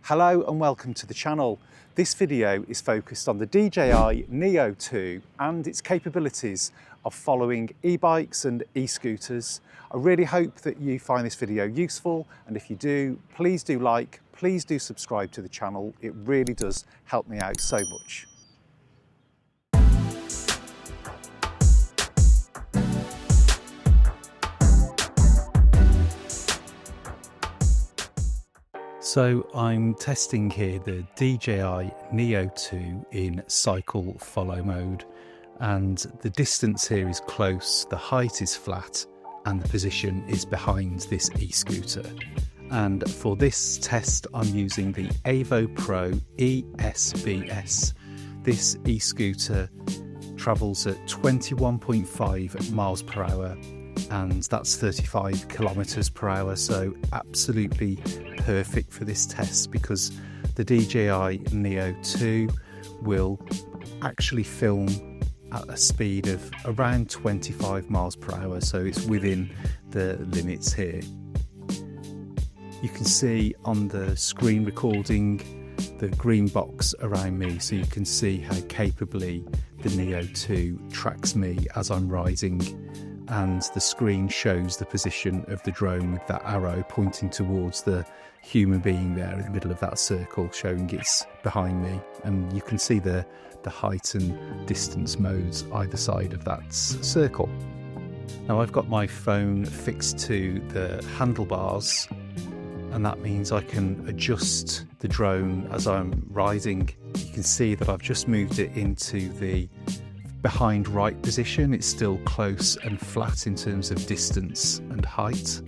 Hello and welcome to the channel. This video is focused on the DJI Neo 2 and its capabilities of following e-bikes and e-scooters. I really hope that you find this video useful, and if you do, please do like, please do subscribe to the channel. It really does help me out so much. So I'm testing here the DJI Neo 2 in cycle follow mode, and the distance here is close, the height is flat, and the position is behind this e-scooter. And for this test I'm using the Avo Pro ESBS. This e-scooter travels at 21.5 miles per hour, and that's 35 kilometers per hour, so absolutely perfect for this test because the DJI Neo 2 will actually film at a speed of around 25 miles per hour, so it's within the limits here. You can see on the screen recording the green box around me, so you can see how capably the Neo 2 tracks me as I'm riding, and the screen shows the position of the drone with that arrow pointing towards the human being there in the middle of that circle, showing it's behind me, and you can see the height and distance modes either side of that circle. Now I've got my phone fixed to the handlebars, and that means I can adjust the drone as I'm riding. You can see that I've just moved it into the behind right position. It's still close and flat in terms of distance and height.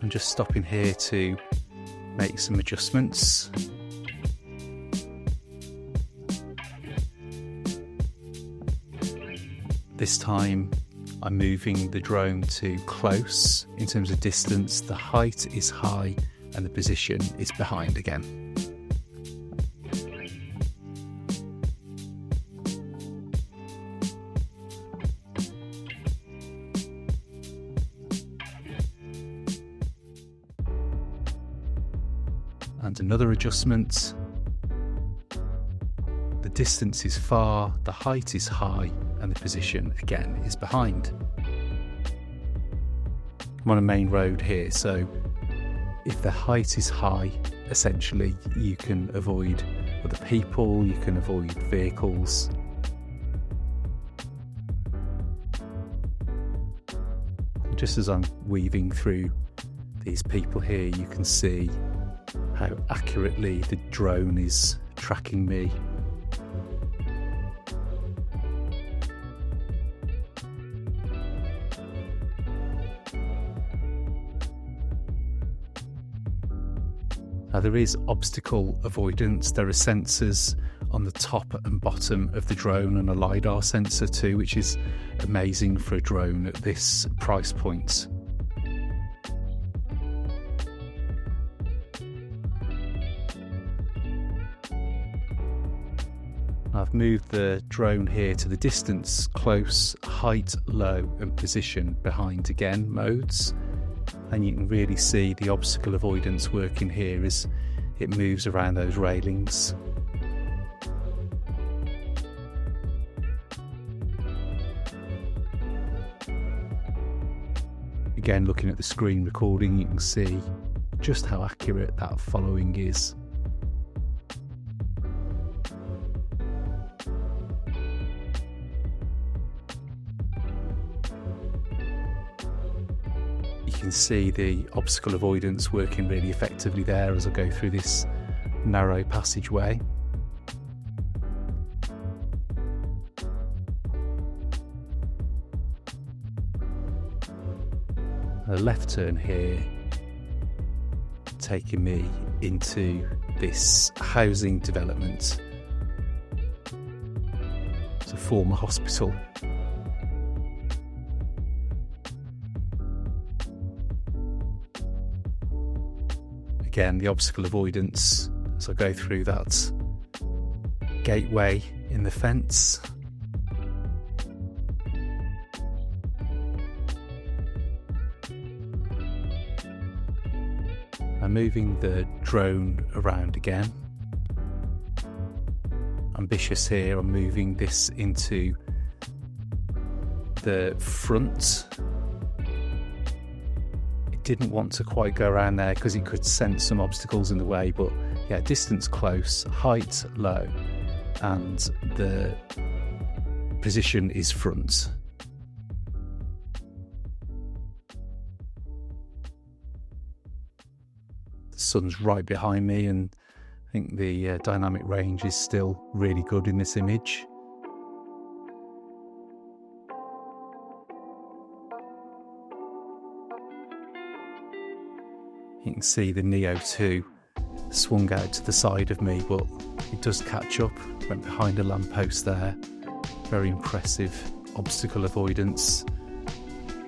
I'm just stopping here to make some adjustments. This time I'm moving the drone to close in terms of distance, the height is high, and the position is behind again. And another adjustment. The distance is far, the height is high, and the position again is behind. I'm on a main road here, so if the height is high, essentially you can avoid other people, you can avoid vehicles. Just as I'm weaving through these people here, you can see how accurately the drone is tracking me. Now there is obstacle avoidance. There are sensors on the top and bottom of the drone, and a LiDAR sensor too, which is amazing for a drone at this price point. I've moved the drone here to the distance, close, height, low, and position behind again modes. And you can really see the obstacle avoidance working here as it moves around those railings. Again, looking at the screen recording, you can see just how accurate that following is. You can see the obstacle avoidance working really effectively there as I go through this narrow passageway. A left turn here, taking me into this housing development. It's a former hospital. Again, the obstacle avoidance as I go through that gateway in the fence. I'm moving the drone around again. Ambitious here, I'm moving this into the front. It didn't want to quite go around there because it could sense some obstacles in the way, but yeah, distance close, height low, and the position is front. The sun's right behind me, and I think the dynamic range is still really good in this image. You can see the Neo 2 swung out to the side of me, but it does catch up. Went behind a lamppost there. Very impressive obstacle avoidance.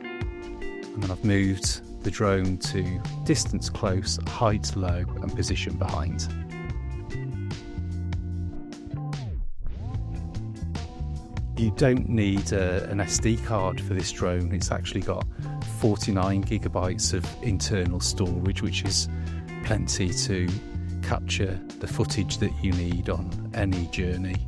And then I've moved the drone to distance close, height low, and position behind. You don't need an SD card for this drone. It's actually got 49 gigabytes of internal storage, which is plenty to capture the footage that you need on any journey.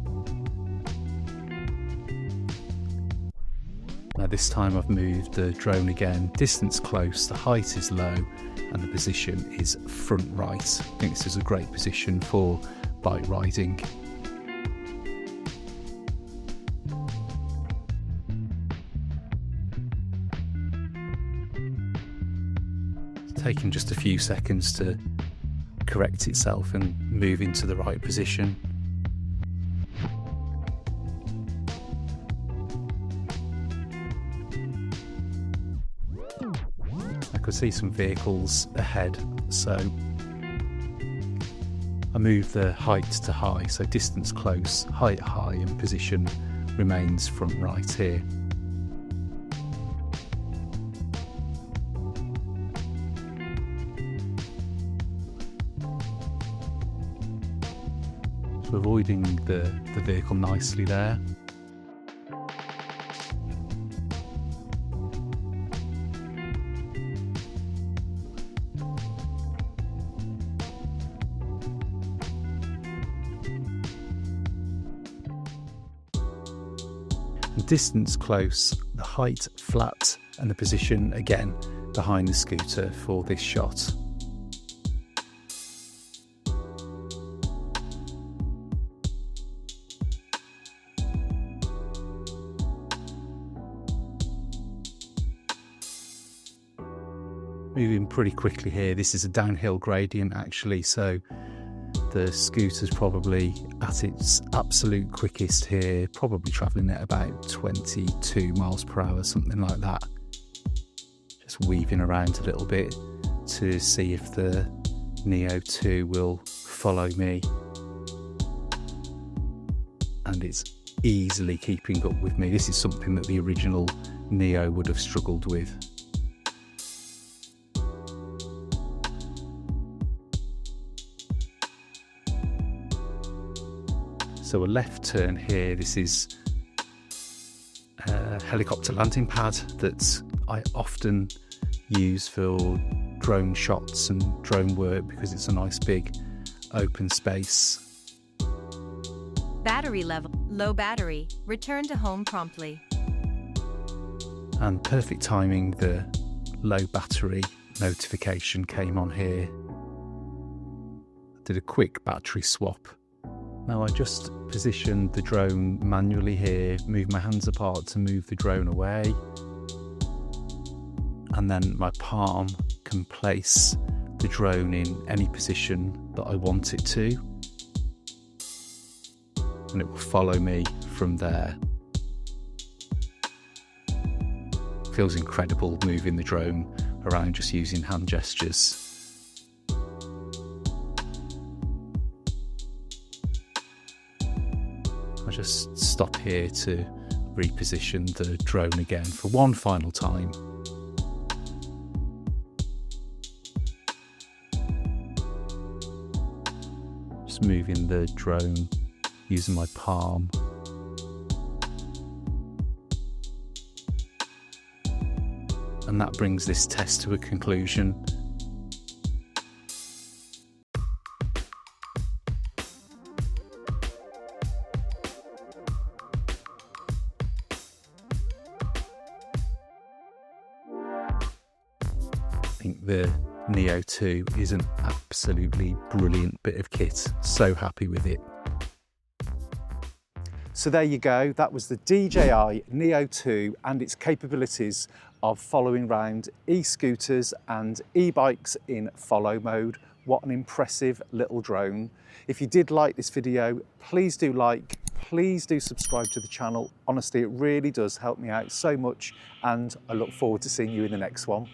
Now this time I've moved the drone again, distance close, the height is low, and the position is front right. I think this is a great position for bike riding. Taking just a few seconds to correct itself and move into the right position. I could see some vehicles ahead, so I moved the height to high, so distance close, height high, and position remains front right here. Avoiding the vehicle nicely there. The distance close, the height flat, and the position again behind the scooter for this shot. Moving pretty quickly here. This is a downhill gradient actually, so the scooter's probably at its absolute quickest here, probably travelling at about 22 miles per hour, something like that. Just weaving around a little bit to see if the Neo 2 will follow me. And it's easily keeping up with me. This is something that the original Neo would have struggled with. So a left turn here. This is a helicopter landing pad that I often use for drone shots and drone work because it's a nice big open space. Battery level, low battery, return to home promptly. And perfect timing, the low battery notification came on here. I did a quick battery swap. Now I just positioned the drone manually here, moved my hands apart to move the drone away, and then my palm can place the drone in any position that I want it to, and it will follow me from there. Feels incredible moving the drone around just using hand gestures. I just stop here to reposition the drone again for one final time. Just moving the drone using my palm. And that brings this test to a conclusion. I think the Neo 2 is an absolutely brilliant bit of kit. So happy with it. So there you go, that was the DJI Neo 2 and its capabilities of following round e-scooters and e-bikes in follow mode. What an impressive little drone. If you did like this video, please do like, please do subscribe to the channel. Honestly, it really does help me out so much, and I look forward to seeing you in the next one.